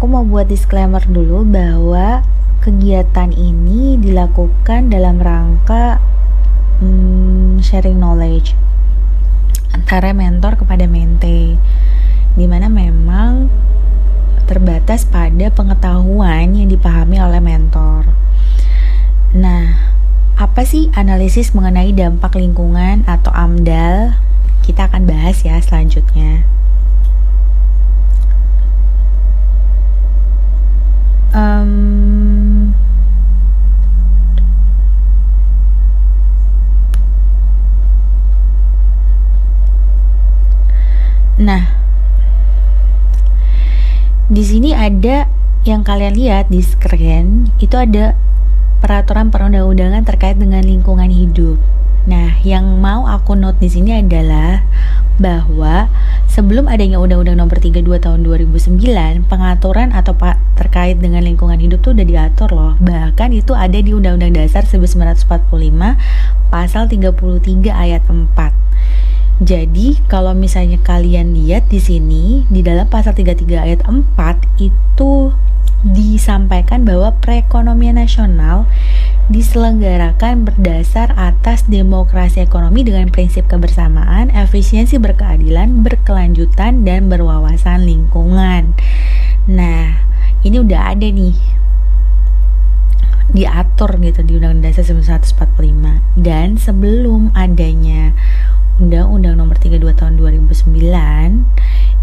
Aku mau buat disclaimer dulu bahwa kegiatan ini dilakukan dalam rangka sharing knowledge antara mentor kepada mente, dimana memang terbatas pada pengetahuan yang dipahami oleh mentor. Nah, apa sih analisis mengenai dampak lingkungan atau AMDAL? Kita akan bahas ya selanjutnya. Nah, di sini ada yang kalian lihat di screen, itu ada peraturan perundang-undangan terkait dengan lingkungan hidup. Nah, yang mau aku note di sini adalah bahwa sebelum adanya Undang-Undang Nomor 32 Tahun 2009, pengaturan atau terkait dengan lingkungan hidup tuh udah diatur loh. Bahkan itu ada di Undang-Undang Dasar 1945 Pasal 33 Ayat 4. Jadi, kalau misalnya kalian lihat di sini, di dalam pasal 33 ayat 4 itu disampaikan bahwa perekonomian nasional diselenggarakan berdasar atas demokrasi ekonomi dengan prinsip kebersamaan, efisiensi berkeadilan, berkelanjutan, dan berwawasan lingkungan. Nah, ini udah ada nih diatur gitu di Undang-Undang Dasar 1945. Dan sebelum adanya Undang-Undang Nomor 32 Tahun 2009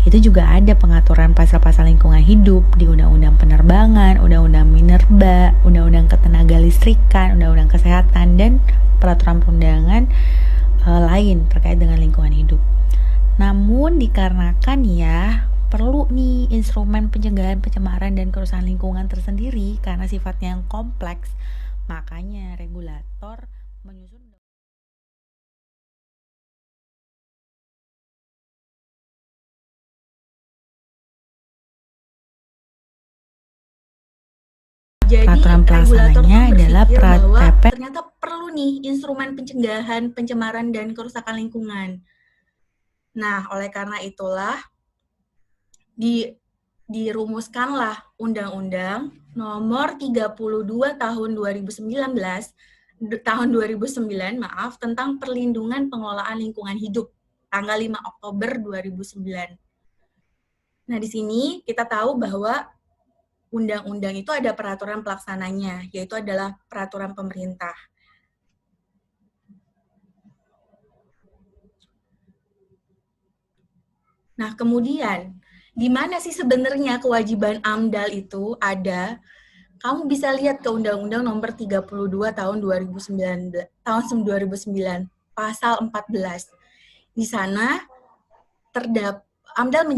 itu juga ada pengaturan pasal-pasal lingkungan hidup di Undang-Undang Penerbangan, Undang-Undang Minerba, Undang-Undang Ketenagalistrikan, Undang-Undang Kesehatan, dan peraturan perundangan lain terkait dengan lingkungan hidup. Namun dikarenakan ya perlu nih instrumen pencegahan pencemaran dan kerusakan lingkungan tersendiri karena sifatnya yang kompleks, makanya regulator menyusun. Jadi peraturan pelaksananya adalah bahwa ternyata perlu nih instrumen pencegahan pencemaran dan kerusakan lingkungan. Nah, oleh karena itulah dirumuskanlah Undang-Undang Nomor 32 Tahun 2009 tentang perlindungan pengelolaan lingkungan hidup tanggal 5 Oktober 2009. Nah, di sini kita tahu bahwa undang-undang itu ada peraturan pelaksananya, yaitu adalah peraturan pemerintah. Nah, kemudian, di mana sih sebenarnya kewajiban AMDAL itu ada? Kamu bisa lihat ke Undang-Undang Nomor 32 Tahun 2009, Pasal 14. Di sana AMDAL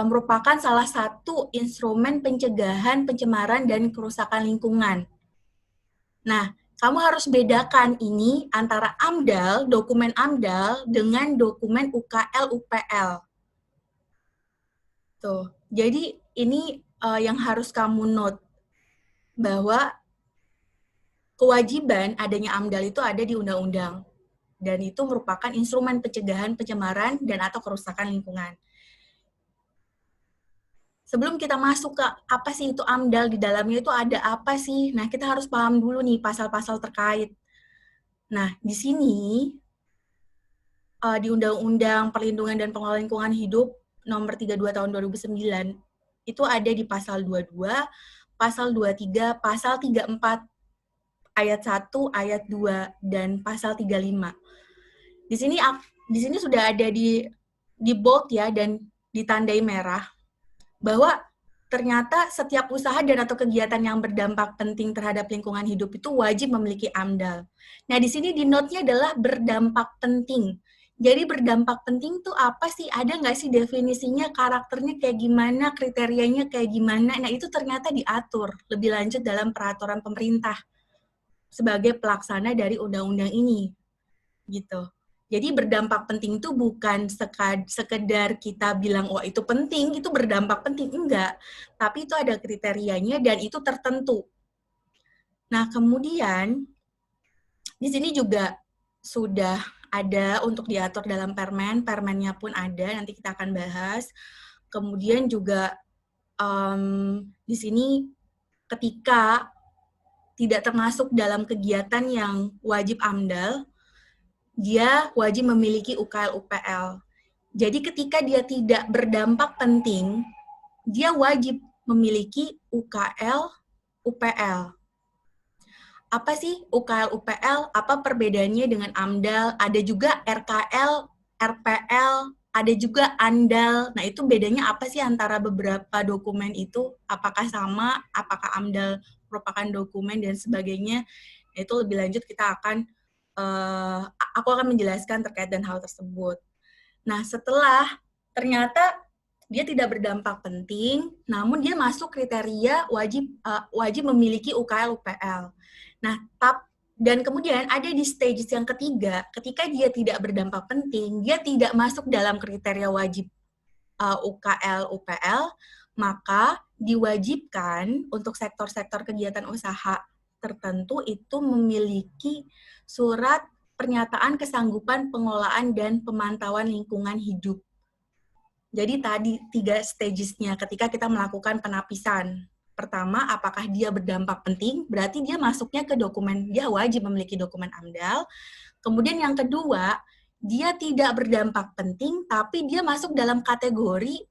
merupakan salah satu instrumen pencegahan pencemaran dan kerusakan lingkungan. Nah, kamu harus bedakan ini antara AMDAL, dokumen AMDAL, dengan dokumen UKL UPL. Tuh, jadi ini yang harus kamu note, bahwa kewajiban adanya AMDAL itu ada di undang-undang, dan itu merupakan instrumen pencegahan pencemaran dan atau kerusakan lingkungan. Sebelum kita masuk ke apa sih itu AMDAL, di dalamnya itu ada apa sih? Nah, kita harus paham dulu nih pasal-pasal terkait. Nah, di sini di Undang-Undang Perlindungan dan Pengelolaan Lingkungan Hidup Nomor 32 Tahun 2009 itu ada di pasal 22, pasal 23, pasal 34, ayat 1, ayat 2, dan pasal 35. Di sini sudah ada di bold ya dan ditandai merah bahwa ternyata setiap usaha dan atau kegiatan yang berdampak penting terhadap lingkungan hidup itu wajib memiliki AMDAL. Nah, di sini di note-nya adalah berdampak penting. Jadi berdampak penting tuh apa sih? Ada nggak sih definisinya, karakternya kayak gimana, kriterianya kayak gimana? Nah, itu ternyata diatur lebih lanjut dalam peraturan pemerintah sebagai pelaksana dari undang-undang ini. Gitu. Jadi berdampak penting itu bukan sekedar kita bilang, wah itu penting, itu berdampak penting. Enggak. Tapi itu ada kriterianya dan itu tertentu. Nah, kemudian di sini juga sudah ada untuk diatur dalam permennya pun ada, nanti kita akan bahas. Kemudian juga di sini ketika tidak termasuk dalam kegiatan yang wajib AMDAL, dia wajib memiliki UKL UPL. Jadi ketika dia tidak berdampak penting, dia wajib memiliki UKL UPL. Apa sih UKL UPL? Apa perbedaannya dengan AMDAL? Ada juga RKL, RPL, ada juga ANDAL. Nah, itu bedanya apa sih antara beberapa dokumen itu? Apakah sama? Apakah AMDAL merupakan dokumen dan sebagainya? Nah, itu lebih lanjut kita akan aku akan menjelaskan terkait dengan hal tersebut. Nah, setelah ternyata dia tidak berdampak penting, namun dia masuk kriteria wajib memiliki UKL UPL. Nah, dan kemudian ada di stage yang ketiga, ketika dia tidak berdampak penting, dia tidak masuk dalam kriteria wajib UKL UPL, maka diwajibkan untuk sektor-sektor kegiatan usaha tertentu itu memiliki surat pernyataan kesanggupan pengelolaan dan pemantauan lingkungan hidup. Jadi tadi 3 stages-nya ketika kita melakukan penapisan. Pertama, apakah dia berdampak penting? Berarti dia masuknya ke dokumen, dia wajib memiliki dokumen AMDAL. Kemudian yang kedua, dia tidak berdampak penting, tapi dia masuk dalam kategori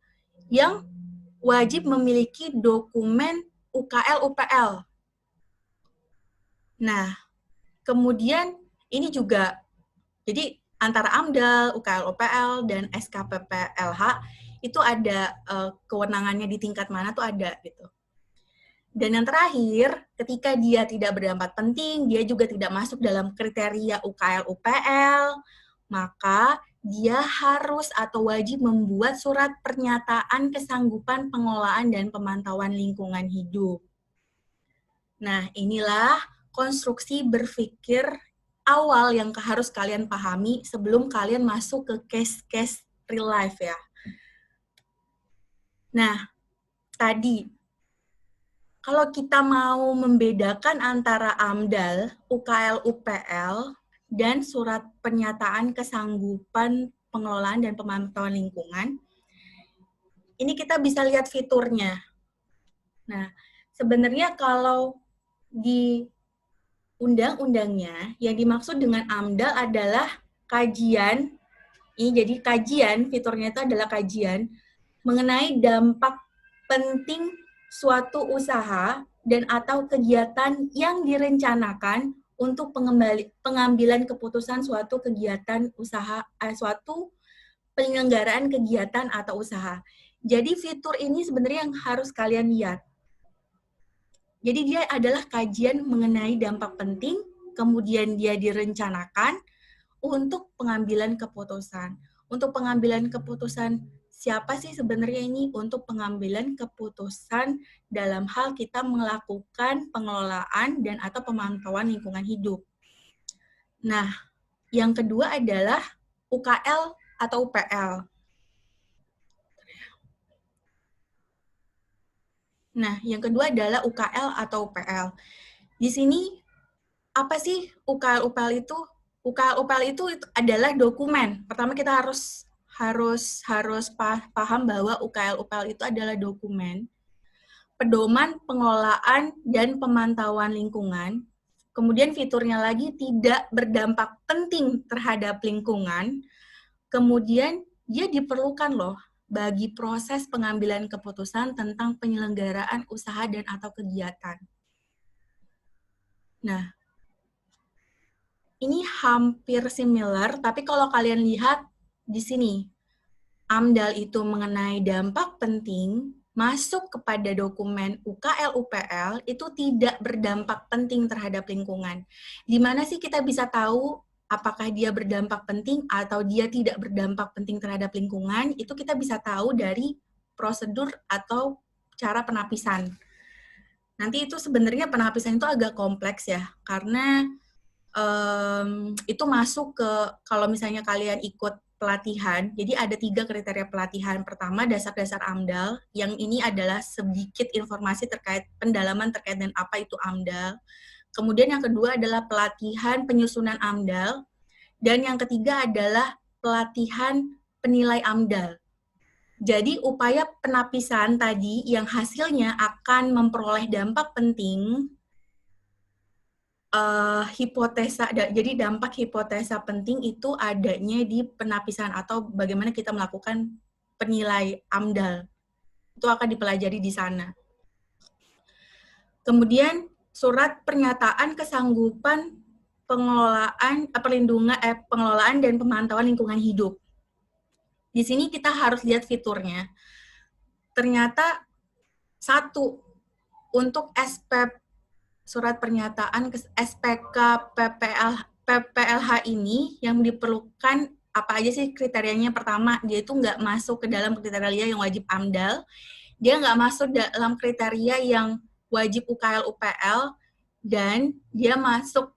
yang wajib memiliki dokumen UKL UPL. Nah, kemudian ini juga, jadi antara AMDAL, UKL UPL, dan SKPP-LH itu ada kewenangannya di tingkat mana tuh ada gitu. Dan yang terakhir, ketika dia tidak berdampak penting, dia juga tidak masuk dalam kriteria UKL UPL, maka dia harus atau wajib membuat surat pernyataan kesanggupan pengelolaan dan pemantauan lingkungan hidup. Nah, inilah konstruksi berpikir awal yang harus kalian pahami sebelum kalian masuk ke case-case real life ya. Nah, tadi kalau kita mau membedakan antara AMDAL, UKL, UPL, dan surat pernyataan kesanggupan pengelolaan dan pemantauan lingkungan, ini kita bisa lihat fiturnya. Nah, sebenarnya kalau di undang-undangnya, yang dimaksud dengan AMDAL adalah kajian, ini jadi kajian, fiturnya itu adalah kajian, mengenai dampak penting suatu usaha dan atau kegiatan yang direncanakan untuk pengambilan keputusan suatu kegiatan usaha, suatu penyelenggaraan kegiatan atau usaha. Jadi fitur ini sebenarnya yang harus kalian lihat. Jadi dia adalah kajian mengenai dampak penting, kemudian dia direncanakan untuk pengambilan keputusan. Untuk pengambilan keputusan siapa sih sebenarnya ini? Untuk pengambilan keputusan dalam hal kita melakukan pengelolaan dan atau pemantauan lingkungan hidup. Nah, yang kedua adalah UKL atau UPL. Nah, yang kedua adalah UKL atau UPL. Di sini apa sih UKL UPL itu? UKL UPL itu adalah dokumen. Pertama kita harus paham bahwa UKL UPL itu adalah dokumen pedoman pengelolaan dan pemantauan lingkungan. Kemudian fiturnya lagi tidak berdampak penting terhadap lingkungan. Kemudian dia diperlukan loh bagi proses pengambilan keputusan tentang penyelenggaraan usaha dan atau kegiatan. Nah, ini hampir similar, tapi kalau kalian lihat di sini, AMDAL itu mengenai dampak penting, masuk kepada dokumen UKL UPL itu tidak berdampak penting terhadap lingkungan. Di mana sih kita bisa tahu apakah dia berdampak penting atau dia tidak berdampak penting terhadap lingkungan? Itu kita bisa tahu dari prosedur atau cara penapisan. Nanti itu sebenarnya penapisan itu agak kompleks ya, karena itu masuk ke, kalau misalnya kalian ikut pelatihan, jadi ada 3 kriteria pelatihan. Pertama, dasar-dasar AMDAL, yang ini adalah sedikit informasi terkait pendalaman terkait dengan apa itu AMDAL. Kemudian yang kedua adalah pelatihan penyusunan AMDAL, dan yang ketiga adalah pelatihan penilai AMDAL. Jadi upaya penapisan tadi yang hasilnya akan memperoleh dampak penting, jadi dampak hipotesa penting itu adanya di penapisan atau bagaimana kita melakukan penilai AMDAL. Itu akan dipelajari di sana. Kemudian surat pernyataan kesanggupan pengelolaan dan pemantauan lingkungan hidup. Di sini kita harus lihat fiturnya. Ternyata satu, untuk surat pernyataan SPK PPLH ini yang diperlukan apa aja sih kriterianya? Pertama, dia itu nggak masuk ke dalam kriteria yang wajib AMDAL, dia nggak masuk dalam kriteria yang wajib UKL UPL, dan dia masuk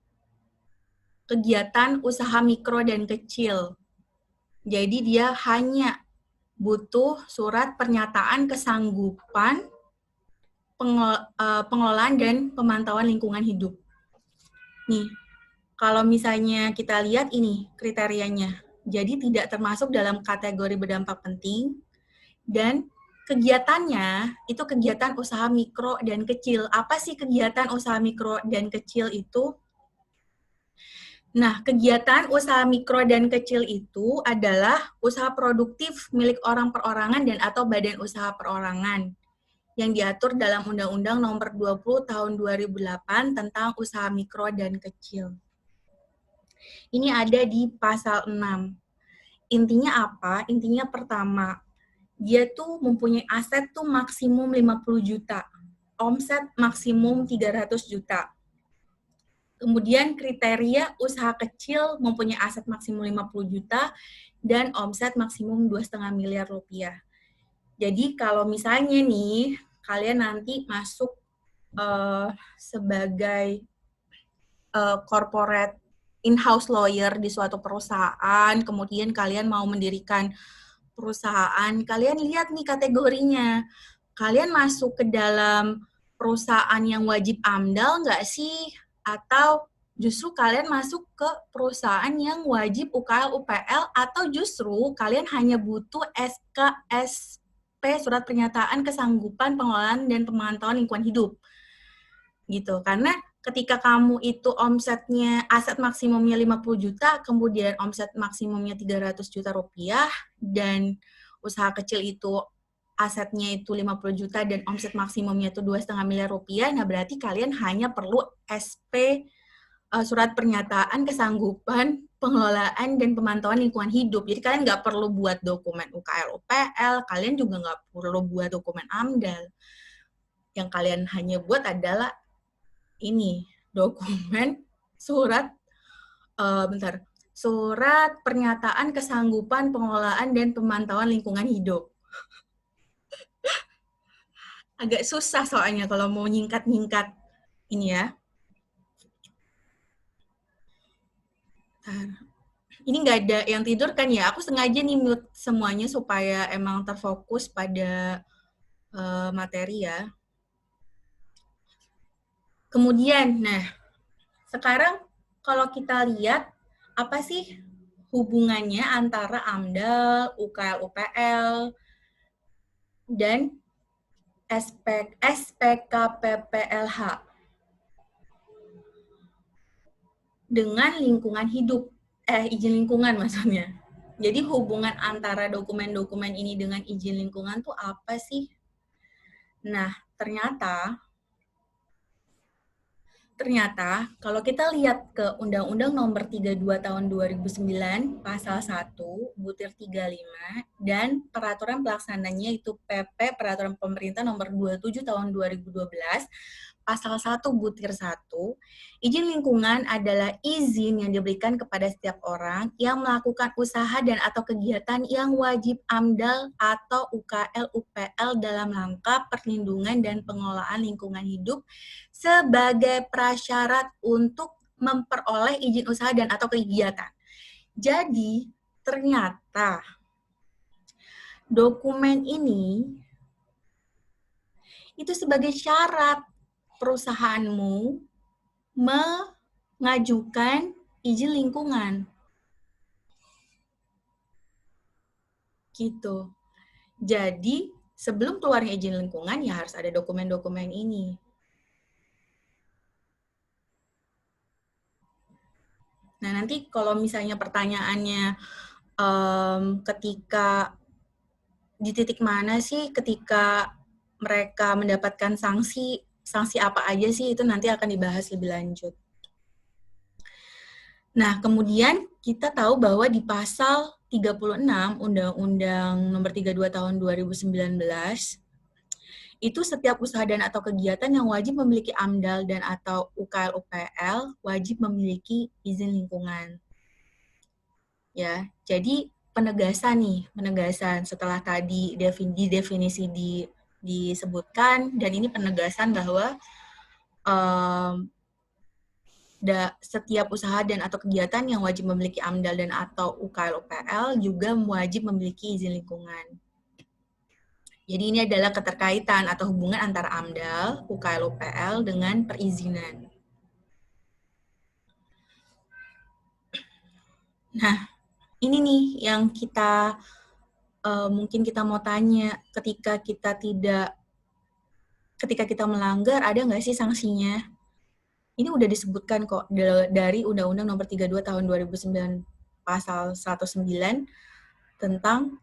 kegiatan usaha mikro dan kecil. Jadi dia hanya butuh surat pernyataan kesanggupan pengelolaan dan pemantauan lingkungan hidup. Nih, kalau misalnya kita lihat ini kriterianya, jadi tidak termasuk dalam kategori berdampak penting, dan kegiatannya itu kegiatan usaha mikro dan kecil. Apa sih kegiatan usaha mikro dan kecil itu? Nah, kegiatan usaha mikro dan kecil itu adalah usaha produktif milik orang perorangan dan atau badan usaha perorangan yang diatur dalam Undang-Undang Nomor 20 Tahun 2008 tentang usaha mikro dan kecil. Ini ada di pasal 6. Intinya apa? Intinya pertama, dia tuh mempunyai aset tuh maksimum 50 juta, omset maksimum 300 juta. Kemudian kriteria usaha kecil mempunyai aset maksimum 50 juta dan omset maksimum 2,5 miliar rupiah. Jadi kalau misalnya nih, kalian nanti masuk sebagai corporate in-house lawyer di suatu perusahaan, kemudian kalian mau mendirikan perusahaan, kalian lihat nih kategorinya. Kalian masuk ke dalam perusahaan yang wajib AMDAL nggak sih? Atau justru kalian masuk ke perusahaan yang wajib UKL UPL, atau justru kalian hanya butuh SKSP, surat pernyataan kesanggupan pengelolaan dan pemantauan lingkungan hidup. Gitu. Karena ketika kamu itu omsetnya, aset maksimumnya 50 juta, kemudian omset maksimumnya 300 juta rupiah, dan usaha kecil itu asetnya itu 50 juta dan omset maksimumnya itu 2,5 miliar rupiah, nah berarti kalian hanya perlu surat pernyataan kesanggupan pengelolaan dan pemantauan lingkungan hidup. Jadi kalian nggak perlu buat dokumen UKL UPL, kalian juga nggak perlu buat dokumen AMDAL. Yang kalian hanya buat adalah ini, dokumen surat surat pernyataan kesanggupan pengelolaan dan pemantauan lingkungan hidup. Agak susah soalnya kalau mau nyingkat-nyingkat ini ya. Ini nggak ada yang tidur kan ya? Aku sengaja nih mute semuanya supaya emang terfokus pada materi ya. Kemudian, nah, sekarang kalau kita lihat apa sih hubungannya antara AMDAL, UKL, UPL, dan SPKPPLH dengan lingkungan hidup, izin lingkungan maksudnya. Jadi hubungan antara dokumen-dokumen ini dengan izin lingkungan tuh apa sih? Nah, ternyata kalau kita lihat ke Undang-Undang Nomor 32 Tahun 2009 Pasal 1 Butir 35 dan peraturan pelaksananya itu PP Peraturan Pemerintah Nomor 27 Tahun 2012 Pasal 1 Butir 1, izin lingkungan adalah izin yang diberikan kepada setiap orang yang melakukan usaha dan atau kegiatan yang wajib AMDAL atau UKL UPL dalam rangka perlindungan dan pengelolaan lingkungan hidup sebagai prasyarat untuk memperoleh izin usaha dan atau kegiatan. Jadi, ternyata dokumen ini itu sebagai syarat perusahaanmu mengajukan izin lingkungan. Gitu. Jadi, sebelum keluarnya izin lingkungan, ya harus ada dokumen-dokumen ini. Nah, nanti kalau misalnya pertanyaannya, ketika di titik mana sih ketika mereka mendapatkan sanksi, sanksi apa aja sih, itu nanti akan dibahas lebih lanjut. Nah, kemudian kita tahu bahwa di pasal 36 Undang-Undang Nomor 32 Tahun 2019 itu setiap usaha dan atau kegiatan yang wajib memiliki AMDAL dan atau UKL-UPL wajib memiliki izin lingkungan. Ya, jadi penegasan setelah tadi definisi disebutkan, dan ini penegasan bahwa setiap usaha dan atau kegiatan yang wajib memiliki AMDAL dan atau UKL-UPL juga wajib memiliki izin lingkungan. Jadi ini adalah keterkaitan atau hubungan antara AMDAL, UKL-UPL dengan perizinan. Nah, ini nih yang kita mungkin kita mau tanya, ketika kita melanggar, ada nggak sih sanksinya? Ini udah disebutkan kok dari Undang-Undang Nomor 32 Tahun 2009 Pasal 109 tentang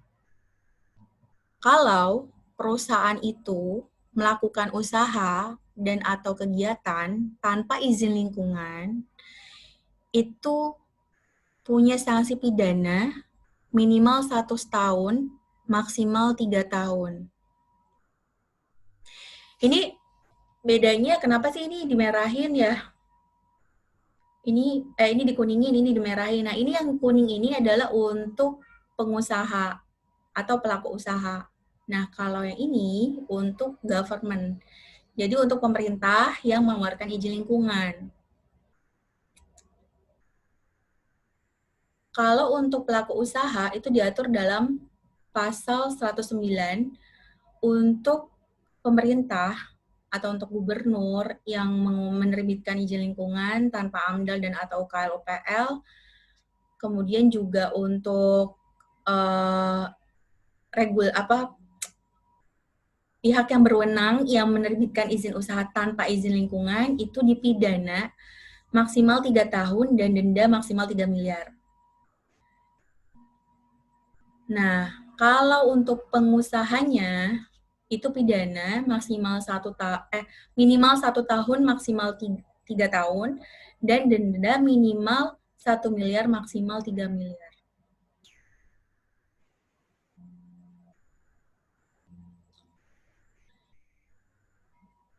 kalau perusahaan itu melakukan usaha dan atau kegiatan tanpa izin lingkungan, itu punya sanksi pidana minimal 1 tahun, maksimal 3 tahun. Ini bedanya kenapa sih ini dimerahin ya? Ini dikuningin, ini dimerahin. Nah, ini yang kuning ini adalah untuk pengusaha atau pelaku usaha. Nah, kalau yang ini untuk government. Jadi untuk pemerintah yang mengeluarkan izin lingkungan. Kalau untuk pelaku usaha itu diatur dalam pasal 109 untuk pemerintah atau untuk gubernur yang menerbitkan izin lingkungan tanpa AMDAL dan atau UKL-UPL, kemudian juga untuk pihak yang berwenang yang menerbitkan izin usaha tanpa izin lingkungan itu dipidana maksimal 3 tahun dan denda maksimal 3 miliar. Nah, kalau untuk pengusahanya itu pidana minimal 1 tahun maksimal 3 tahun dan denda minimal 1 miliar maksimal 3 miliar.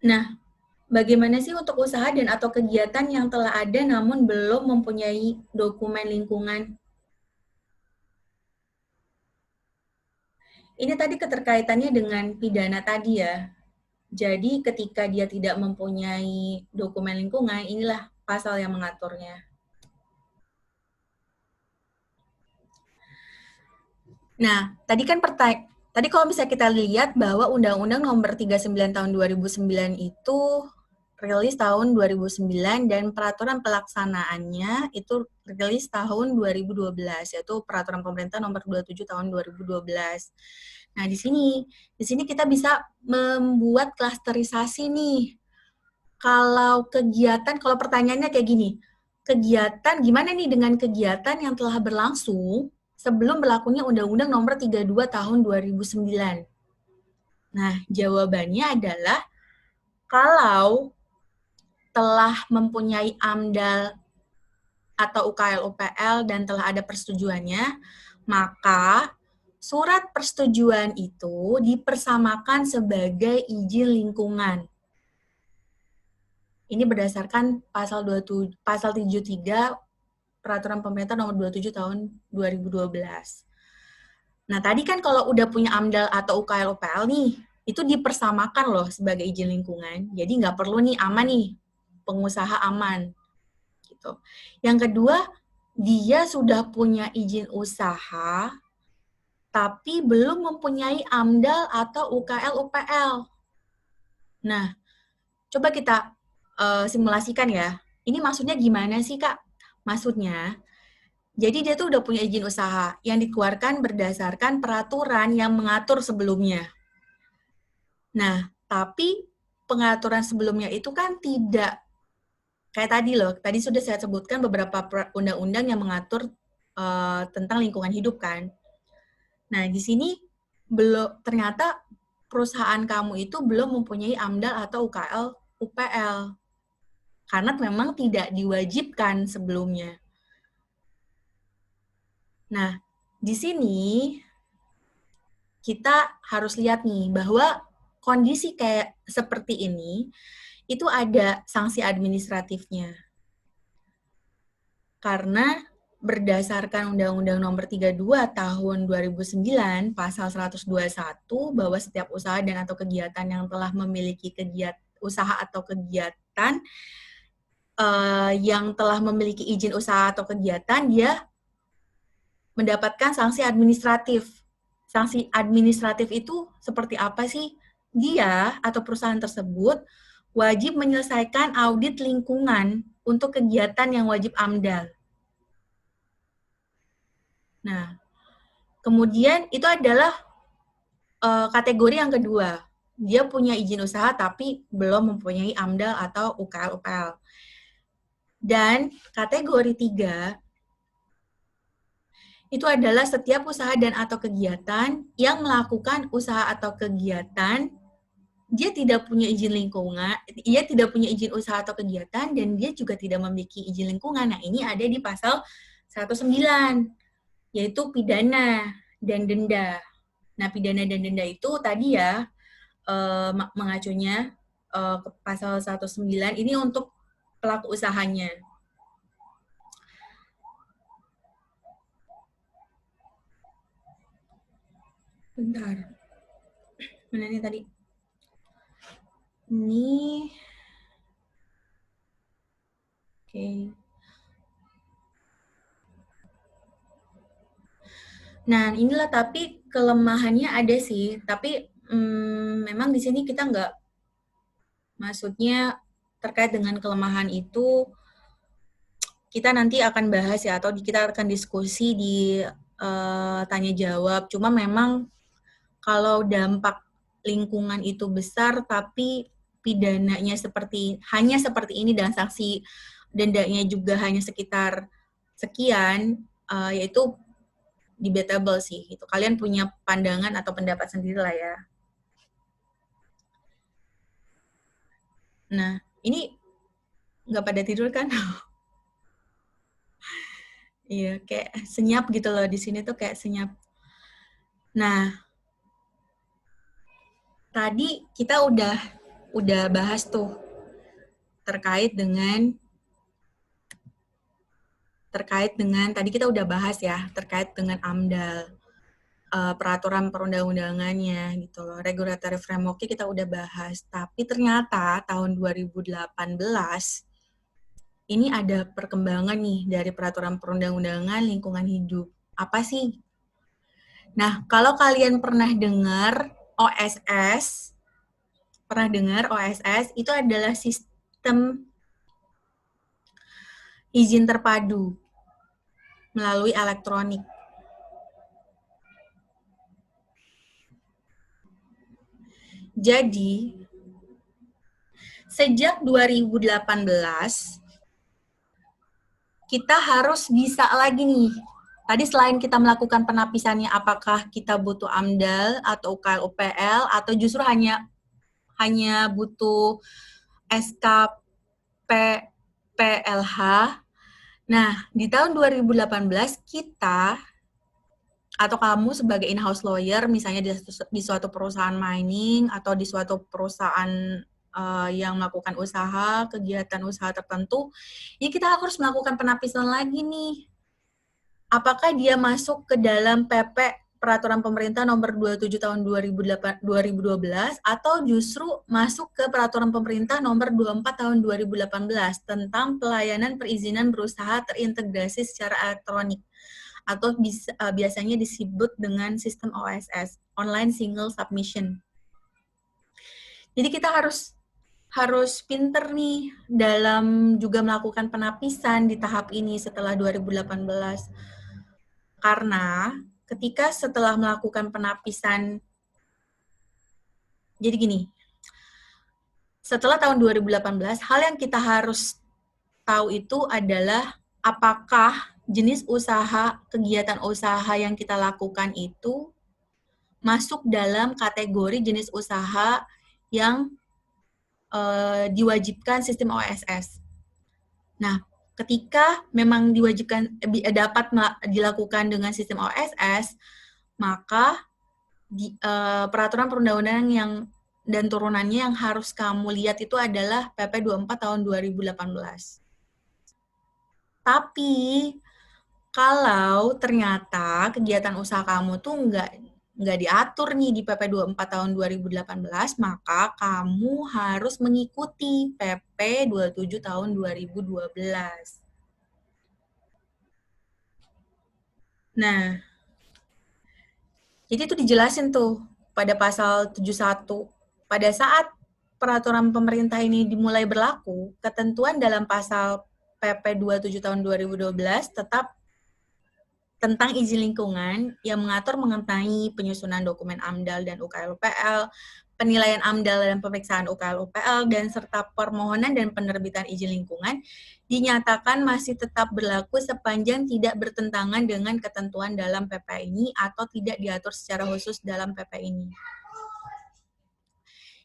Nah, bagaimana sih untuk usaha dan atau kegiatan yang telah ada namun belum mempunyai dokumen lingkungan? Ini tadi keterkaitannya dengan pidana tadi ya. Jadi ketika dia tidak mempunyai dokumen lingkungan, inilah pasal yang mengaturnya. Nah, tadi kalau bisa kita lihat bahwa Undang-Undang Nomor 39 Tahun 2009 itu rilis tahun 2009 dan peraturan pelaksanaannya itu rilis tahun 2012, yaitu Peraturan Pemerintah Nomor 27 Tahun 2012. Nah, di sini kita bisa membuat klasterisasi nih. Kalau pertanyaannya kayak gini, gimana nih dengan kegiatan yang telah berlangsung sebelum berlakunya Undang-Undang Nomor 32 Tahun 2009? Nah, jawabannya adalah kalau telah mempunyai AMDAL atau UKL-UPL dan telah ada persetujuannya, maka surat persetujuan itu dipersamakan sebagai izin lingkungan. Ini berdasarkan pasal 73 Peraturan Pemerintah Nomor 27 Tahun 2012. Nah, tadi kan kalau udah punya AMDAL atau UKL-UPL nih, itu dipersamakan loh sebagai izin lingkungan. Jadi nggak perlu nih, aman nih, pengusaha aman. Gitu. Yang kedua, dia sudah punya izin usaha, tapi belum mempunyai AMDAL atau UKL-UPL. Nah, coba kita simulasikan ya. Ini maksudnya gimana sih, Kak? Maksudnya, Jadi dia tuh udah punya izin usaha yang dikeluarkan berdasarkan peraturan yang mengatur sebelumnya. Nah, tapi pengaturan sebelumnya itu kan tidak kayak tadi loh. Tadi sudah saya sebutkan beberapa undang-undang yang mengatur tentang lingkungan hidup kan. Nah, di sini belum ternyata perusahaan kamu itu belum mempunyai AMDAL atau UKL, UPL. Karena memang tidak diwajibkan sebelumnya. Nah, di sini kita harus lihat nih bahwa kondisi kayak seperti ini itu ada sanksi administratifnya. Karena berdasarkan Undang-Undang Nomor 32 Tahun 2009 Pasal 121 bahwa setiap usaha dan atau kegiatan yang telah memiliki usaha atau kegiatan yang telah memiliki izin usaha atau kegiatan dia mendapatkan sanksi administratif. Sanksi administratif itu seperti apa sih? Dia atau perusahaan tersebut wajib menyelesaikan audit lingkungan untuk kegiatan yang wajib AMDAL. Nah, kemudian itu adalah kategori yang kedua. Dia punya izin usaha tapi belum mempunyai AMDAL atau UKL-UPL. Dan kategori 3 itu adalah setiap usaha dan atau kegiatan yang melakukan usaha atau kegiatan dia tidak punya izin lingkungan, dia tidak punya izin usaha atau kegiatan dan dia juga tidak memiliki izin lingkungan. Nah, ini ada di pasal 109 yaitu pidana dan denda. Nah, pidana dan denda itu tadi ya mengacunya ke pasal 109 ini untuk pelaku usahanya. Bentar. Mana nih tadi? Ini. Oke. Nah, inilah tapi kelemahannya ada sih. Tapi memang di sini kita nggak, maksudnya terkait dengan kelemahan itu kita nanti akan bahas ya, atau kita akan diskusi di tanya jawab. Cuma memang kalau dampak lingkungan itu besar, tapi pidananya hanya seperti ini dan sanksi dendanya juga hanya sekitar sekian, yaitu debatable sih. Gitu. Kalian punya pandangan atau pendapat sendiri lah ya. Nah, ini nggak pada tidur kan? Iya, kayak senyap gitu loh. Di sini tuh kayak senyap. Nah, tadi kita udah bahas tuh terkait dengan tadi kita udah bahas ya terkait dengan AMDAL, peraturan perundang-undangannya gitu loh, regulatory framework-nya kita udah bahas. Tapi ternyata tahun 2018 ini ada perkembangan nih dari peraturan perundang-undangan lingkungan hidup. Apa sih? Nah, kalau kalian pernah dengar OSS, itu adalah sistem izin terpadu melalui elektronik. Jadi, sejak 2018, kita harus bisa lagi nih. Tadi selain kita melakukan penapisannya, apakah kita butuh AMDAL atau UKL UPL, atau justru hanya butuh SKPPLH. Nah, di tahun 2018 kita atau kamu sebagai in-house lawyer, misalnya di suatu perusahaan mining atau di suatu perusahaan yang melakukan kegiatan usaha tertentu, ya kita harus melakukan penapisan lagi nih. Apakah dia masuk ke dalam PP Peraturan Pemerintah Nomor 27 Tahun 2012 atau justru masuk ke Peraturan Pemerintah Nomor 24 Tahun 2018 tentang pelayanan perizinan berusaha terintegrasi secara elektronik atau biasanya disebut dengan sistem OSS, Online Single Submission. Jadi kita harus harus pinter nih dalam juga melakukan penapisan di tahap ini setelah 2018. Karena ketika setelah melakukan penapisan, jadi gini, setelah tahun 2018, hal yang kita harus tahu itu adalah apakah jenis usaha, kegiatan usaha yang kita lakukan itu masuk dalam kategori jenis usaha yang diwajibkan sistem OSS. Nah, ketika memang diwajibkan dapat dilakukan dengan sistem OSS, maka peraturan perundang-undangan yang dan turunannya yang harus kamu lihat itu adalah PP 24 tahun 2018. Tapi kalau ternyata kegiatan usaha kamu tuh nggak diatur nih di PP 24 tahun 2018, maka kamu harus mengikuti PP 27 tahun 2012. Nah, jadi itu dijelasin tuh pada pasal 71. Pada saat peraturan pemerintah ini dimulai berlaku, ketentuan dalam pasal PP 27 tahun 2012 tetap tentang izin lingkungan yang mengatur mengenai penyusunan dokumen AMDAL dan UKL-UPL, penilaian AMDAL dan pemeriksaan UKL-UPL, dan serta permohonan dan penerbitan izin lingkungan dinyatakan masih tetap berlaku sepanjang tidak bertentangan dengan ketentuan dalam PP ini atau tidak diatur secara khusus dalam PP ini.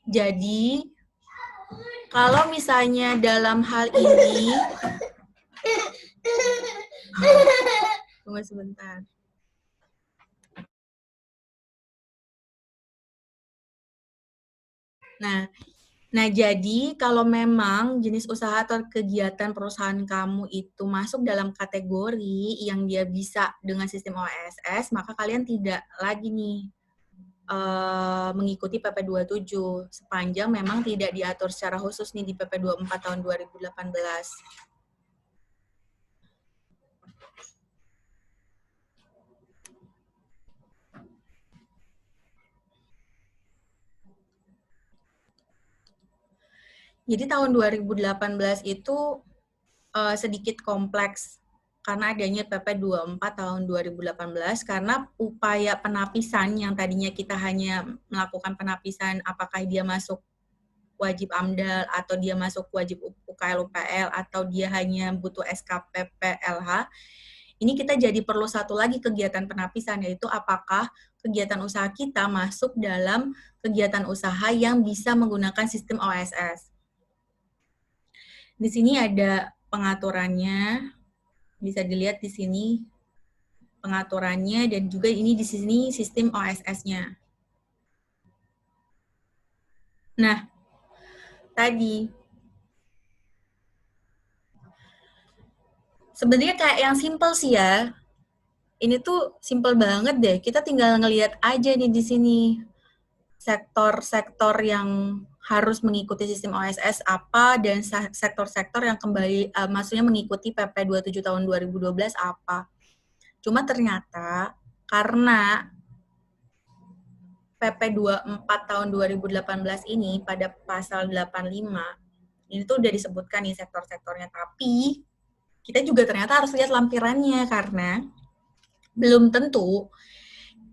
Jadi, kalau misalnya dalam hal ini, tunggu sebentar. Nah, jadi kalau memang jenis usaha atau kegiatan perusahaan kamu itu masuk dalam kategori yang dia bisa dengan sistem OSS, maka kalian tidak lagi nih mengikuti PP 27 sepanjang memang tidak diatur secara khusus nih di PP 24 tahun 2018. Jadi tahun 2018 itu sedikit kompleks karena adanya PP 24 tahun 2018 karena upaya penapisan yang tadinya kita hanya melakukan penapisan apakah dia masuk wajib AMDAL atau dia masuk wajib UKL UPL atau dia hanya butuh SKPP LH, ini kita jadi perlu satu lagi kegiatan penapisan, yaitu apakah kegiatan usaha kita masuk dalam kegiatan usaha yang bisa menggunakan sistem OSS. Di sini ada pengaturannya, bisa dilihat di sini pengaturannya, dan juga ini di sini sistem OSS-nya. Nah, tadi sebenarnya kayak yang simple sih ya. Ini tuh simple banget deh. Kita tinggal ngelihat aja nih di sini sektor-sektor yang harus mengikuti sistem OSS apa dan sektor-sektor yang kembali maksudnya mengikuti PP 27 tahun 2012 apa. Cuma ternyata karena PP 24 tahun 2018 ini pada pasal 85 ini tuh udah disebutkan nih sektor-sektornya, tapi kita juga ternyata harus lihat lampirannya karena belum tentu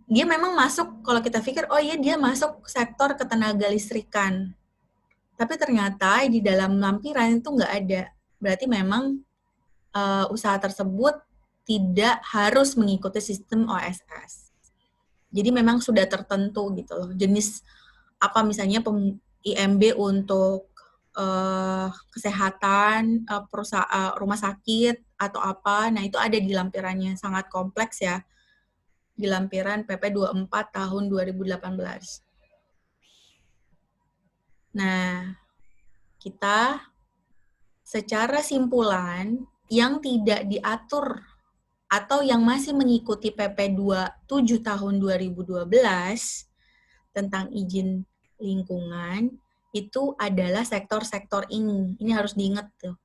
dia memang masuk, kalau kita pikir oh iya dia masuk sektor ketenaga listrikan. Tapi ternyata di dalam lampiran itu nggak ada. Berarti memang usaha tersebut tidak harus mengikuti sistem OSS. Jadi memang sudah tertentu gitu loh. Jenis apa misalnya IMB untuk kesehatan, rumah sakit atau apa. Nah, itu ada di lampirannya. Sangat kompleks ya. Di lampiran PP 24 tahun 2018. Nah, kita secara simpulan yang tidak diatur atau yang masih mengikuti PP 27 tahun 2012 tentang izin lingkungan itu adalah sektor-sektor ini. Ini harus diingat tuh.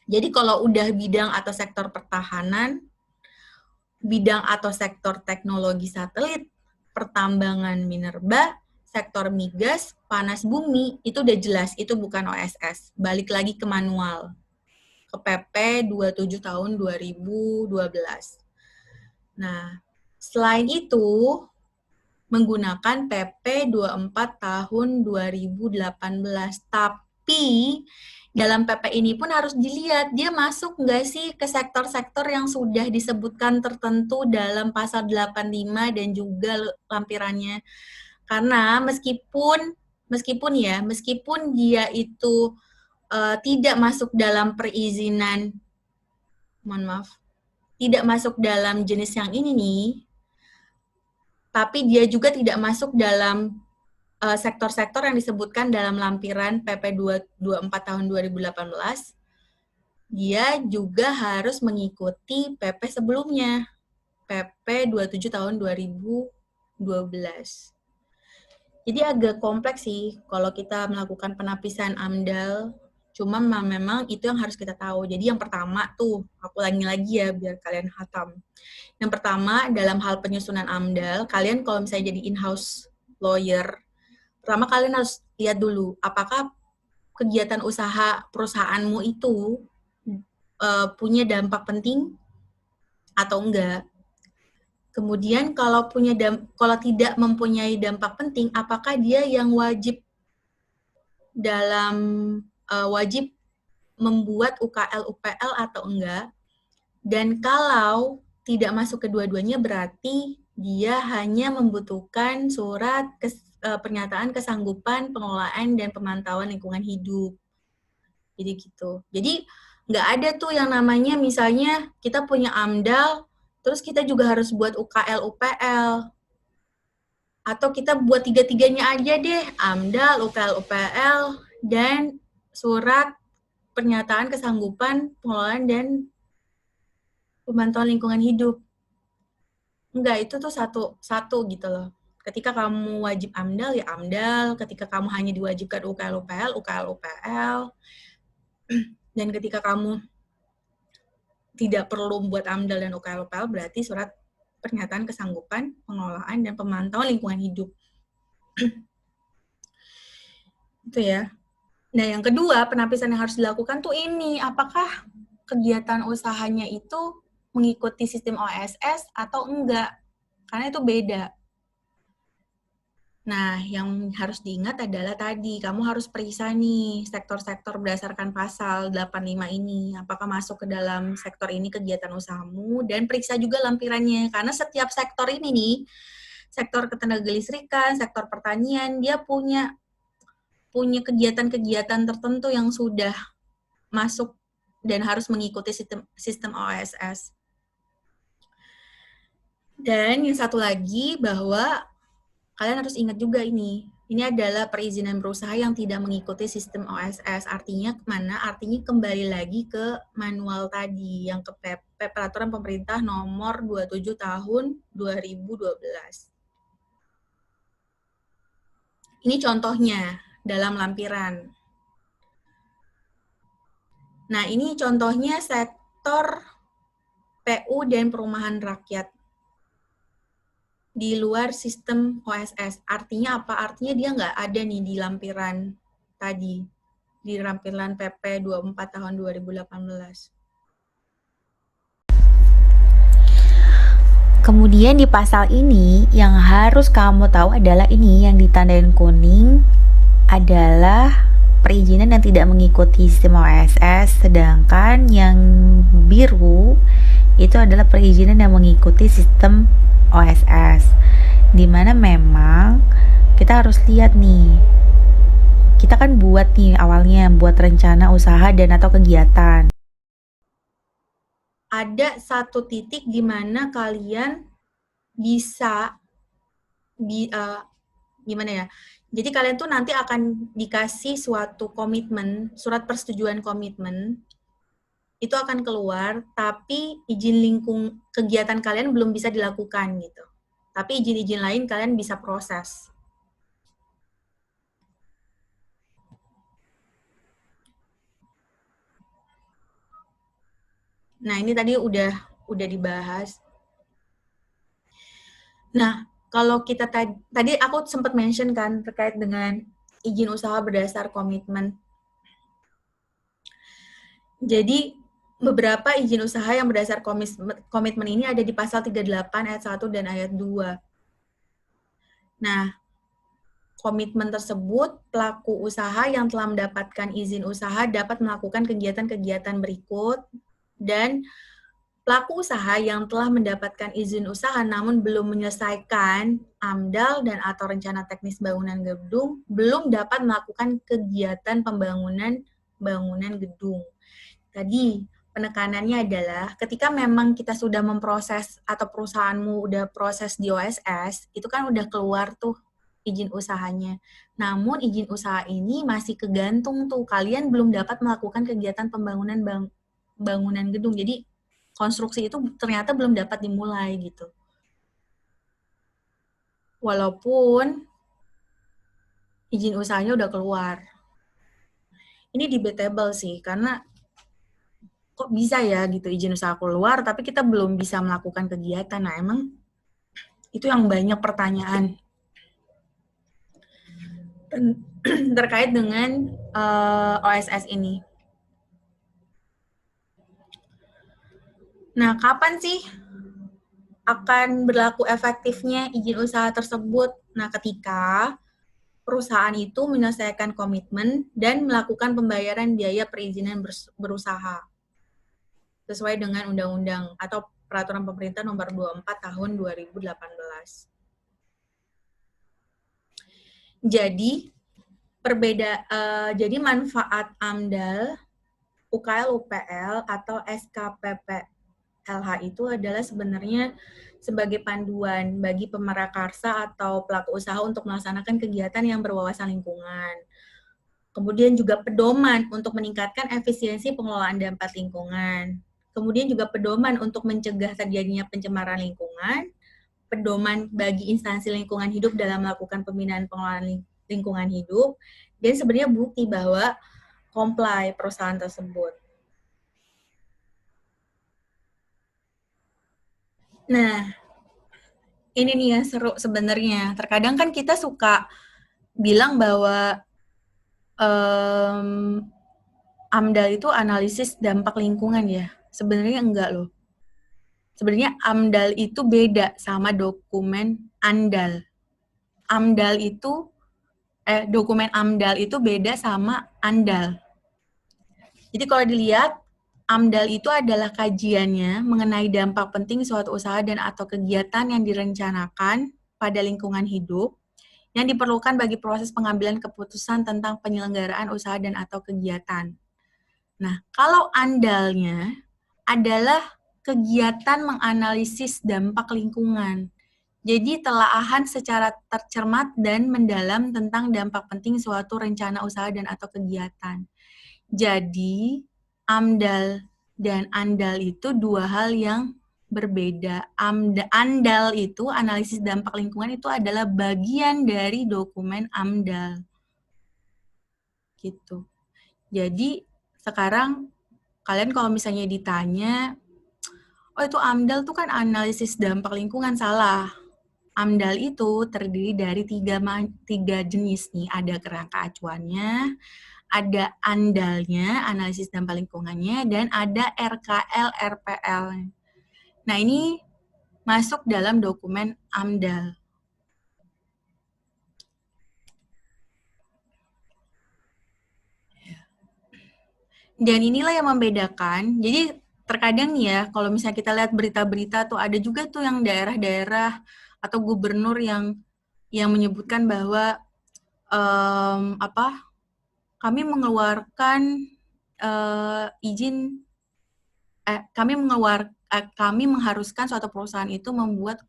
Jadi kalau udah bidang atau sektor pertahanan, bidang atau sektor teknologi satelit, pertambangan minerba, sektor migas, panas bumi, itu udah jelas, itu bukan OSS. Balik lagi ke manual, ke PP 27 tahun 2012. Nah, selain itu, menggunakan PP 24 tahun 2018. Tapi, dalam PP ini pun harus dilihat, dia masuk nggak sih ke sektor-sektor yang sudah disebutkan tertentu dalam pasal 85 dan juga lampirannya. Karena meskipun dia itu tidak masuk dalam perizinan, mohon maaf, tidak masuk dalam jenis yang ini nih, tapi dia juga tidak masuk dalam sektor-sektor yang disebutkan dalam lampiran PP 224 tahun 2018, dia juga harus mengikuti PP sebelumnya, PP 27 tahun 2012. Jadi agak kompleks sih kalau kita melakukan penapisan AMDAL, cuma memang itu yang harus kita tahu. Jadi yang pertama tuh, aku lagi ya biar kalian hatam. Yang pertama, dalam hal penyusunan AMDAL, kalian kalau misalnya jadi in-house lawyer, pertama kalian harus lihat dulu, apakah kegiatan usaha perusahaanmu itu punya dampak penting atau enggak. Kemudian kalau tidak mempunyai dampak penting, apakah dia yang wajib membuat UKL UPL atau enggak? Dan kalau tidak masuk kedua-duanya berarti dia hanya membutuhkan surat pernyataan kesanggupan pengelolaan dan pemantauan lingkungan hidup. Jadi gitu. Jadi nggak ada tuh yang namanya misalnya kita punya AMDAL, terus kita juga harus buat UKL UPL. Atau kita buat tiga-tiganya aja deh, AMDAL, UKL UPL, dan surat pernyataan kesanggupan pengelolaan dan pemantauan lingkungan hidup. Enggak, itu tuh satu gitu loh. Ketika kamu wajib AMDAL, ya AMDAL. Ketika kamu hanya diwajibkan UKL UPL, UKL UPL. Dan ketika kamu tidak perlu membuat AMDAL dan UKL UPL, berarti surat pernyataan kesanggupan, pengelolaan, dan pemantauan lingkungan hidup. Itu ya. Nah, yang kedua, penapisan yang harus dilakukan tuh ini, apakah kegiatan usahanya itu mengikuti sistem OSS atau enggak? Karena itu beda. Nah, yang harus diingat adalah tadi, kamu harus periksa nih sektor-sektor berdasarkan pasal 85 ini. Apakah masuk ke dalam sektor ini kegiatan usahamu, dan periksa juga lampirannya. Karena setiap sektor ini nih, sektor ketenagalistrikan, sektor pertanian, dia punya kegiatan-kegiatan tertentu yang sudah masuk dan harus mengikuti sistem OSS. Dan yang satu lagi bahwa kalian harus ingat juga ini adalah perizinan berusaha yang tidak mengikuti sistem OSS. Artinya kemana? Artinya kembali lagi ke manual tadi, yang ke Peraturan Pemerintah Nomor 27 Tahun 2012. Ini contohnya dalam lampiran. Nah, ini contohnya sektor PU dan perumahan rakyat di luar sistem OSS. Artinya apa? Artinya dia nggak ada nih di lampiran tadi, di lampiran PP 24 tahun 2018. Kemudian di pasal ini yang harus kamu tahu adalah ini yang ditandain kuning adalah perizinan yang tidak mengikuti sistem OSS, sedangkan yang biru itu adalah perizinan yang mengikuti sistem OSS. Dimana memang kita harus lihat nih, kita kan buat nih awalnya buat rencana usaha dan atau kegiatan. Ada satu titik di mana kalian bisa gimana ya? Jadi kalian tuh nanti akan dikasih suatu komitmen, surat persetujuan komitmen, itu akan keluar, tapi izin kegiatan kalian belum bisa dilakukan gitu. Tapi izin-izin lain kalian bisa proses. Nah, ini tadi udah dibahas. Nah, Kalau kita tadi aku sempat mention kan terkait dengan izin usaha berdasar komitmen. Jadi beberapa izin usaha yang berdasar komitmen ini ada di pasal 38 ayat 1 dan ayat 2. Nah, komitmen tersebut, pelaku usaha yang telah mendapatkan izin usaha dapat melakukan kegiatan-kegiatan berikut, dan pelaku usaha yang telah mendapatkan izin usaha namun belum menyelesaikan AMDAL dan atau rencana teknis bangunan gedung belum dapat melakukan kegiatan pembangunan bangunan gedung. Tadi penekanannya adalah ketika memang kita sudah memproses atau perusahaanmu udah proses di OSS, itu kan udah keluar tuh izin usahanya. Namun izin usaha ini masih kegantung tuh, kalian belum dapat melakukan kegiatan pembangunan bangunan gedung. Jadi konstruksi itu ternyata belum dapat dimulai gitu. Walaupun izin usahanya udah keluar. Ini debatable sih, karena kok bisa ya gitu izin usaha keluar tapi kita belum bisa melakukan kegiatan. Nah, emang itu yang banyak pertanyaan terkait dengan OSS ini. Nah, kapan sih akan berlaku efektifnya izin usaha tersebut? Nah, ketika perusahaan itu menyelesaikan komitmen dan melakukan pembayaran biaya perizinan berusaha sesuai dengan undang-undang atau peraturan pemerintah nomor 24 tahun 2018. Jadi jadi manfaat AMDAL, UKL UPL atau SKPPLH itu adalah sebenarnya sebagai panduan bagi pemerakarsa atau pelaku usaha untuk melaksanakan kegiatan yang berwawasan lingkungan. Kemudian juga pedoman untuk meningkatkan efisiensi pengelolaan dampak lingkungan. Kemudian juga pedoman untuk mencegah terjadinya pencemaran lingkungan, pedoman bagi instansi lingkungan hidup dalam melakukan pembinaan pengelolaan lingkungan hidup, dan sebenarnya bukti bahwa comply perusahaan tersebut. Nah, ini nih yang seru sebenarnya. Terkadang kan kita suka bilang bahwa AMDAL itu analisis dampak lingkungan ya. Sebenarnya enggak loh. Sebenarnya AMDAL itu beda sama dokumen ANDAL. Dokumen AMDAL itu beda sama ANDAL. Jadi kalau dilihat, AMDAL itu adalah kajiannya mengenai dampak penting suatu usaha dan atau kegiatan yang direncanakan pada lingkungan hidup yang diperlukan bagi proses pengambilan keputusan tentang penyelenggaraan usaha dan atau kegiatan. Nah, kalau ANDAL-nya adalah kegiatan menganalisis dampak lingkungan. Jadi telaahan secara tercermat dan mendalam tentang dampak penting suatu rencana usaha dan atau kegiatan. Jadi, AMDAL dan ANDAL itu dua hal yang berbeda. ANDAL itu, analisis dampak lingkungan, itu adalah bagian dari dokumen AMDAL. Gitu. Jadi, sekarang kalian kalau misalnya ditanya, oh itu AMDAL tuh kan analisis dampak lingkungan, salah. AMDAL itu terdiri dari tiga jenis nih, ada kerangka acuannya, ada ANDAL-nya, analisis dampak lingkungannya, dan ada RKL, RPL. Nah, ini masuk dalam dokumen AMDAL. Dan inilah yang membedakan, jadi terkadang ya, kalau misalnya kita lihat berita-berita tuh, ada juga tuh yang daerah-daerah atau gubernur yang menyebutkan bahwa kami mengeluarkan kami mengharuskan suatu perusahaan itu membuat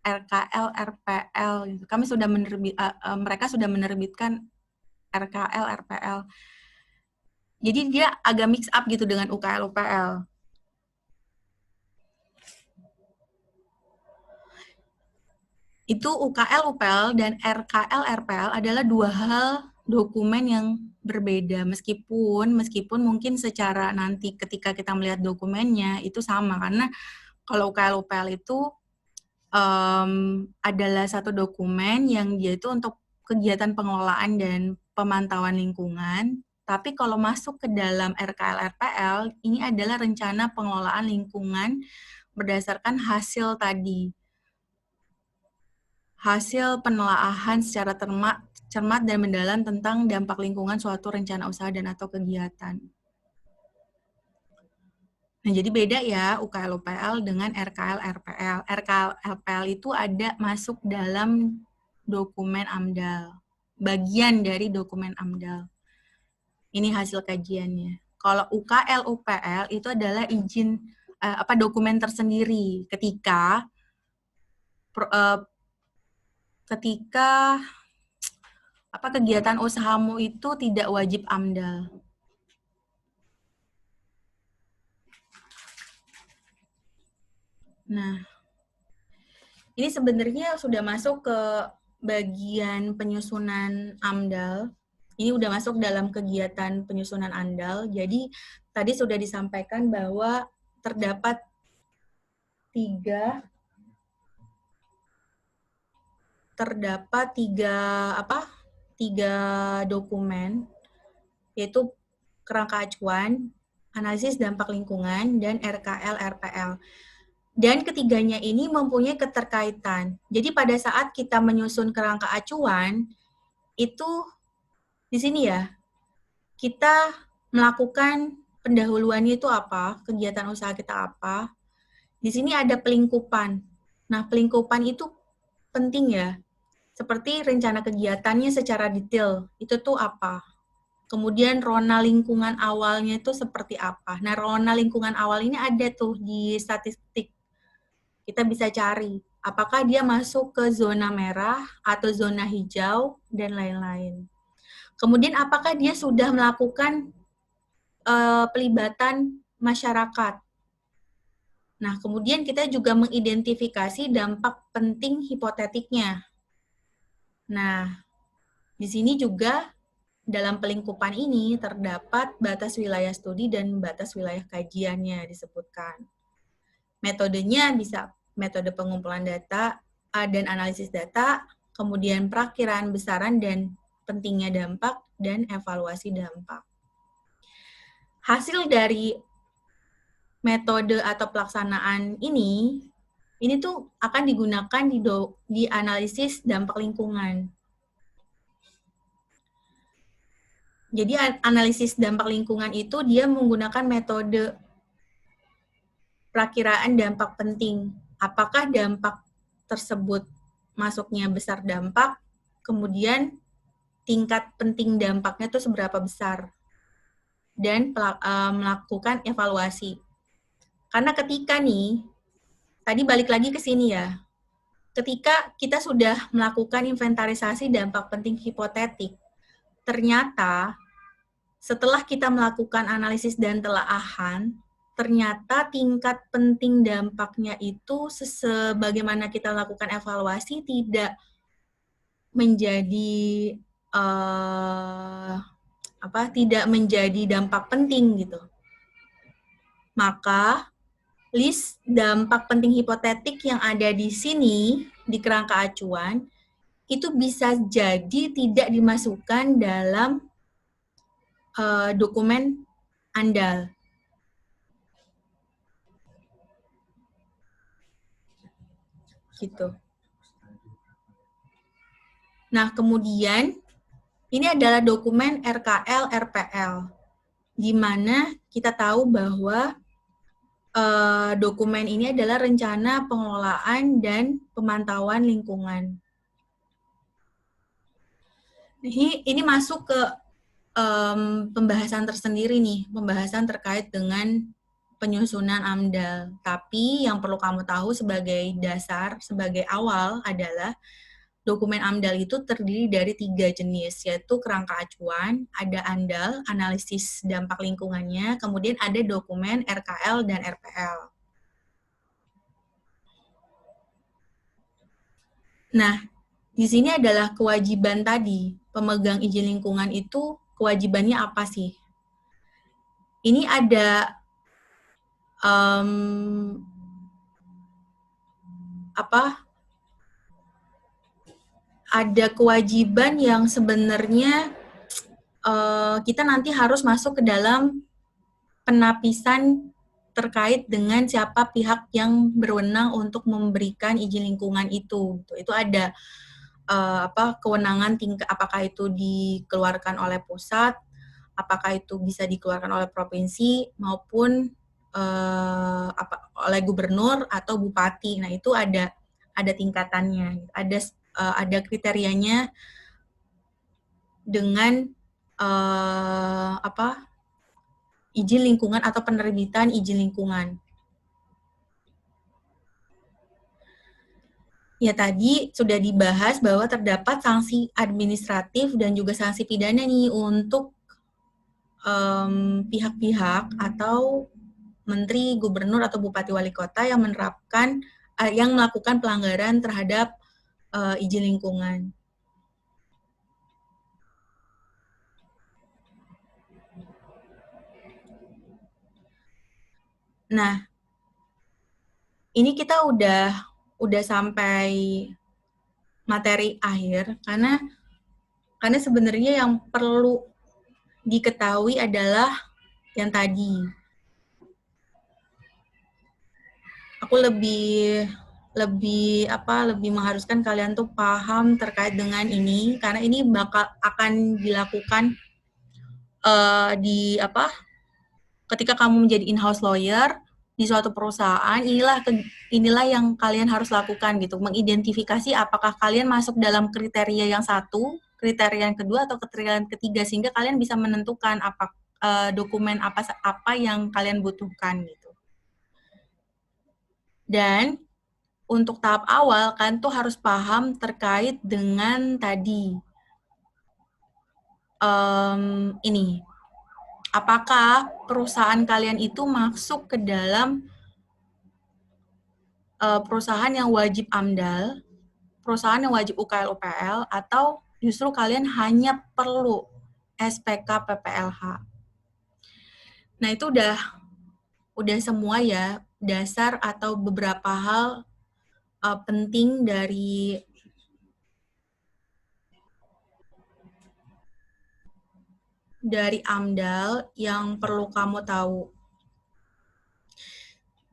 RKL, RPL. Gitu. Mereka sudah menerbitkan RKL, RPL. Jadi dia agak mix up gitu dengan UKL, UPL. Itu UKL, UPL, dan RKL, RPL adalah dua hal dokumen yang berbeda. Meskipun mungkin secara nanti ketika kita melihat dokumennya itu sama. Karena kalau UKL, UPL itu adalah satu dokumen yang dia itu untuk kegiatan pengelolaan dan pemantauan lingkungan. Tapi kalau masuk ke dalam RKL-RPL, ini adalah rencana pengelolaan lingkungan berdasarkan hasil tadi. Hasil penelaahan secara cermat dan mendalam tentang dampak lingkungan suatu rencana usaha dan atau kegiatan. Nah, jadi beda ya UKL-UPL dengan RKL-RPL. RKL-RPL itu ada masuk dalam dokumen AMDAL, bagian dari dokumen AMDAL. Ini hasil kajiannya. Kalau UKL-UPL itu adalah izin dokumen tersendiri ketika kegiatan usahamu itu tidak wajib AMDAL. Nah, ini sebenarnya sudah masuk ke bagian penyusunan AMDAL. Ini udah masuk dalam kegiatan penyusunan AMDAL. Jadi tadi sudah disampaikan bahwa terdapat tiga dokumen, yaitu kerangka acuan, analisis dampak lingkungan, dan RKL-RPL. Dan ketiganya ini mempunyai keterkaitan. Jadi pada saat kita menyusun kerangka acuan, itu di sini ya, kita melakukan pendahuluannya itu apa, kegiatan usaha kita apa. Di sini ada pelingkupan. Nah, pelingkupan itu penting ya. Seperti rencana kegiatannya secara detail, itu tuh apa. Kemudian rona lingkungan awalnya itu seperti apa. Nah, rona lingkungan awal ini ada tuh di statistik. Kita bisa cari apakah dia masuk ke zona merah atau zona hijau dan lain-lain. Kemudian apakah dia sudah melakukan pelibatan masyarakat. Nah, kemudian kita juga mengidentifikasi dampak penting hipotetiknya. Nah, di sini juga dalam pelingkupan ini terdapat batas wilayah studi dan batas wilayah kajiannya disebutkan. Metodenya bisa metode pengumpulan data dan analisis data, kemudian perakiraan besaran dan pentingnya dampak, dan evaluasi dampak. Hasil dari metode atau pelaksanaan ini tuh akan digunakan di analisis dampak lingkungan. Jadi analisis dampak lingkungan itu dia menggunakan metode perakiraan dampak penting. Apakah dampak tersebut masuknya besar dampak, kemudian tingkat penting dampaknya itu seberapa besar, dan melakukan evaluasi. Karena ketika nih, tadi balik lagi ke sini ya, ketika kita sudah melakukan inventarisasi dampak penting hipotetik, ternyata setelah kita melakukan analisis dan telaahan, ternyata tingkat penting dampaknya itu sebagaimana kita lakukan evaluasi tidak menjadi tidak menjadi dampak penting gitu. Maka list dampak penting hipotetik yang ada di sini di kerangka acuan itu bisa jadi tidak dimasukkan dalam dokumen AMDAL. Gitu. Nah, kemudian ini adalah dokumen RKL-RPL, di mana kita tahu bahwa dokumen ini adalah rencana pengelolaan dan pemantauan lingkungan. Ini masuk ke pembahasan tersendiri nih, pembahasan terkait dengan penyusunan AMDAL. Tapi yang perlu kamu tahu sebagai dasar, sebagai awal adalah dokumen AMDAL itu terdiri dari 3 jenis, yaitu kerangka acuan, ada AMDAL, analisis dampak lingkungannya, kemudian ada dokumen RKL dan RPL. Nah, di sini adalah kewajiban tadi, pemegang izin lingkungan itu kewajibannya apa sih? Ini ada ada kewajiban yang sebenarnya kita nanti harus masuk ke dalam penapisan terkait dengan siapa pihak yang berwenang untuk memberikan izin lingkungan itu. Itu ada kewenangan tingkat, apakah itu dikeluarkan oleh pusat, apakah itu bisa dikeluarkan oleh provinsi maupun oleh gubernur atau bupati. Nah, itu ada tingkatannya, ada kriterianya dengan izin lingkungan atau penerbitan izin lingkungan. Ya, tadi sudah dibahas bahwa terdapat sanksi administratif dan juga sanksi pidana nih untuk pihak-pihak atau menteri, gubernur, atau bupati wali kota yang menerapkan, yang melakukan pelanggaran terhadap izin lingkungan. Nah, ini kita udah sampai materi akhir, karena sebenarnya yang perlu diketahui adalah yang tadi. Aku lebih mengharuskan kalian tuh paham terkait dengan ini, karena ini akan dilakukan ketika kamu menjadi in-house lawyer di suatu perusahaan. Inilah yang kalian harus lakukan gitu, mengidentifikasi apakah kalian masuk dalam kriteria yang satu, kriteria yang kedua, atau kriteria yang ketiga, sehingga kalian bisa menentukan dokumen apa yang kalian butuhkan gitu. Dan untuk tahap awal kan tuh harus paham terkait dengan tadi ini, apakah perusahaan kalian itu masuk ke dalam perusahaan yang wajib AMDAL, perusahaan yang wajib UKL-UPL, atau justru kalian hanya perlu SPK PPLH. Nah, itu udah semua ya, dasar atau beberapa hal penting dari AMDAL yang perlu kamu tahu.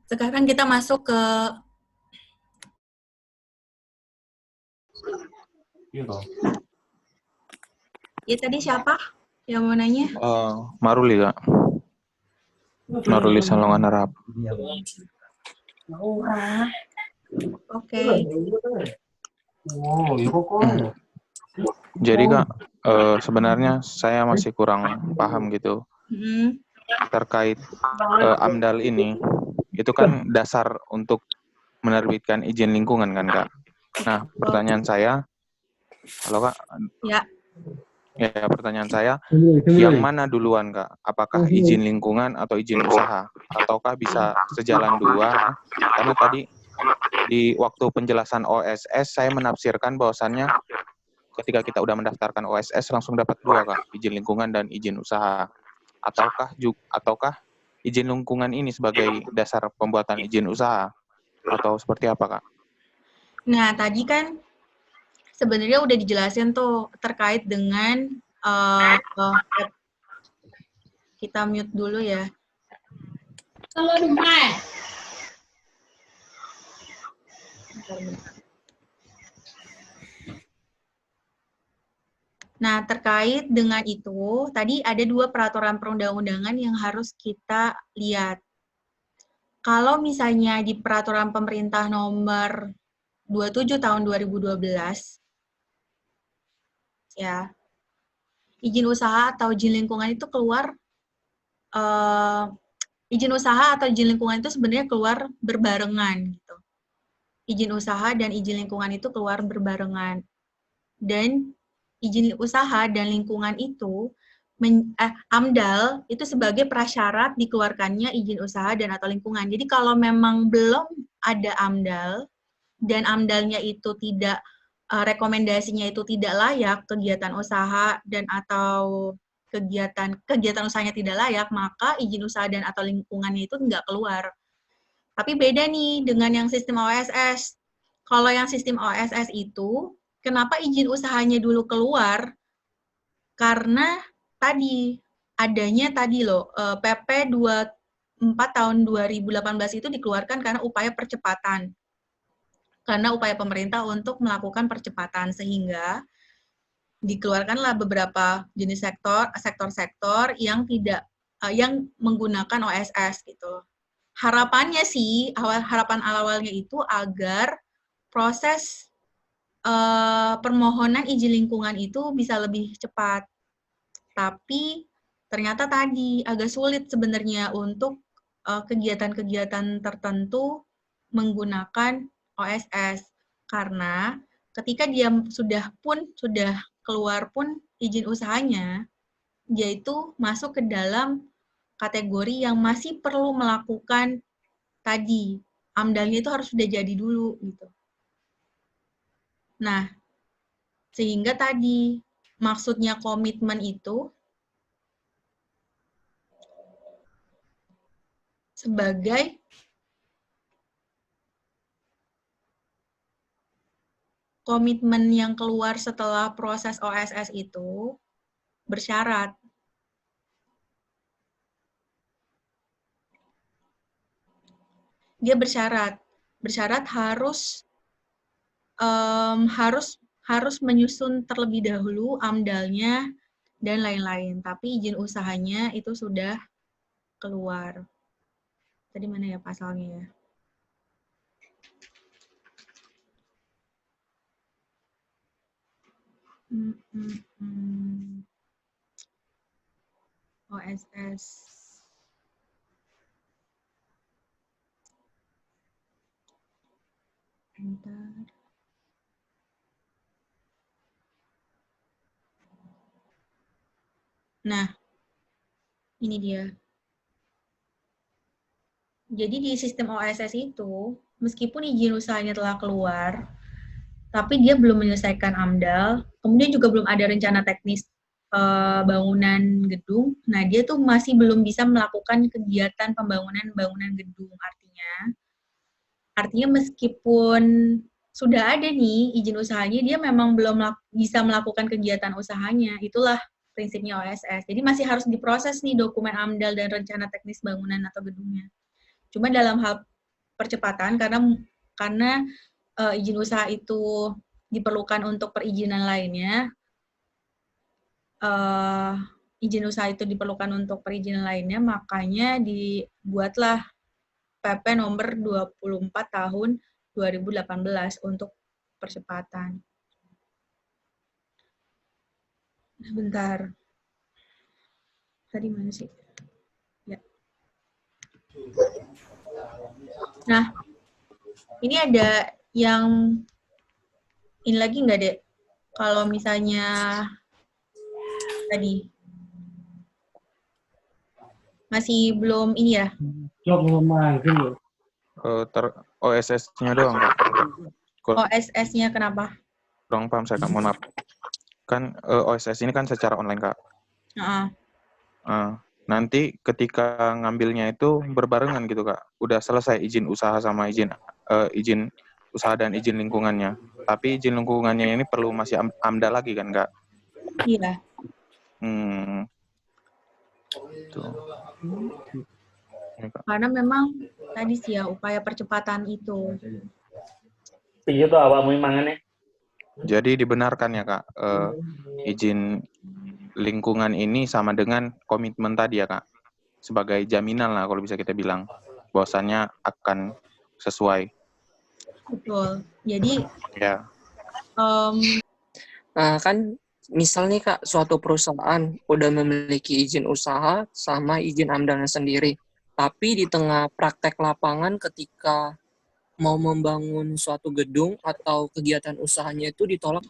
Sekarang kita masuk ke ya, tadi siapa yang mau nanya? Maruli, Kak. Maruli Salongan Arab. Oke. Jadi, Kak, sebenarnya saya masih kurang paham gitu terkait AMDAL ini. Itu kan dasar untuk menerbitkan izin lingkungan kan, Kak? Nah, pertanyaan saya, halo Kak? Ya. Ya, pertanyaan saya, yang mana duluan, Kak? Apakah izin lingkungan atau izin usaha? Ataukah bisa sejalan dua? Karena tadi di waktu penjelasan OSS, saya menafsirkan bahwasannya ketika kita udah mendaftarkan OSS, langsung dapat dua, Kak, izin lingkungan dan izin usaha. Ataukah izin lingkungan ini sebagai dasar pembuatan izin usaha? Atau seperti apa, Kak? Nah, tadi kan sebenarnya udah dijelasin tuh terkait dengan kita mute dulu ya. Nah, terkait dengan itu, tadi ada dua peraturan perundang-undangan yang harus kita lihat. Kalau misalnya di peraturan pemerintah nomor 27 tahun 2012, ya, izin usaha atau izin lingkungan itu keluar, izin usaha atau izin lingkungan itu sebenarnya keluar berbarengan gitu. Izin usaha dan izin lingkungan itu keluar berbarengan. Dan izin usaha dan lingkungan itu, AMDAL itu sebagai prasyarat dikeluarkannya izin usaha dan atau lingkungan. Jadi kalau memang belum ada AMDAL, dan AMDAL-nya itu tidak, rekomendasinya itu tidak layak, kegiatan usaha dan atau kegiatan usahanya tidak layak, maka izin usaha dan atau lingkungannya itu nggak keluar. Tapi beda nih dengan yang sistem OSS. Kalau yang sistem OSS itu, kenapa izin usahanya dulu keluar? Karena tadi adanya PP 24 tahun 2018 itu dikeluarkan karena upaya percepatan. Karena upaya pemerintah untuk melakukan percepatan sehingga dikeluarkanlah beberapa jenis sektor-sektor yang tidak yang menggunakan OSS gitu. Harapannya sih, harapan awalnya itu agar proses permohonan izin lingkungan itu bisa lebih cepat. Tapi ternyata tadi agak sulit sebenarnya untuk kegiatan-kegiatan tertentu menggunakan OSS karena ketika dia sudah keluar pun izin usahanya, dia itu masuk ke dalam kategori yang masih perlu melakukan tadi. AMDAL-nya itu harus sudah jadi dulu gitu. Nah, sehingga tadi maksudnya komitmen itu sebagai komitmen yang keluar setelah proses OSS itu bersyarat. Dia bersyarat harus menyusun terlebih dahulu AMDAL-nya dan lain-lain. Tapi izin usahanya itu sudah keluar. Tadi mana ya pasalnya ya? OSS. Bentar. Nah, ini dia. Jadi di sistem OSS itu, meskipun izin usahanya telah keluar, tapi dia belum menyelesaikan AMDAL, kemudian juga belum ada rencana teknis bangunan gedung, nah dia tuh masih belum bisa melakukan kegiatan pembangunan gedung. Artinya meskipun sudah ada nih izin usahanya, dia memang belum bisa melakukan kegiatan usahanya. Itulah prinsipnya OSS. Jadi masih harus diproses nih dokumen AMDAL dan rencana teknis bangunan atau gedungnya. Cuma dalam hal percepatan karena izin usaha itu diperlukan untuk perizinan lainnya, makanya dibuatlah PP nomor 24 tahun 2018 untuk percepatan. Nah, bentar. Tadi mana sih? Ya. Nah, ini ada yang ini lagi nggak, Dek? Kalau misalnya tadi masih belum ini ya? OSS-nya doang, Kak. OSS-nya kenapa? Kurang paham saya, Kak. Mohon maaf. Kan OSS ini kan secara online, Kak. Nanti ketika ngambilnya itu berbarengan gitu, Kak. Udah selesai izin usaha sama izin usaha dan izin lingkungannya. Tapi izin lingkungannya ini perlu masih AMDAL lagi kan, Kak? Iya. Tuh. Karena memang tadi sih ya upaya percepatan itu. Iya tuh awakmu mangannya. Jadi dibenarkan ya, Kak, izin lingkungan ini sama dengan komitmen tadi ya, Kak, sebagai jaminan lah kalau bisa kita bilang bahwasannya akan sesuai. Betul. Jadi Ya. Kan misal nih, Kak, suatu perusahaan udah memiliki izin usaha sama izin AMDAL-nya sendiri, tapi di tengah praktek lapangan ketika mau membangun suatu gedung atau kegiatan usahanya itu ditolak.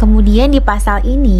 Kemudian di pasal ini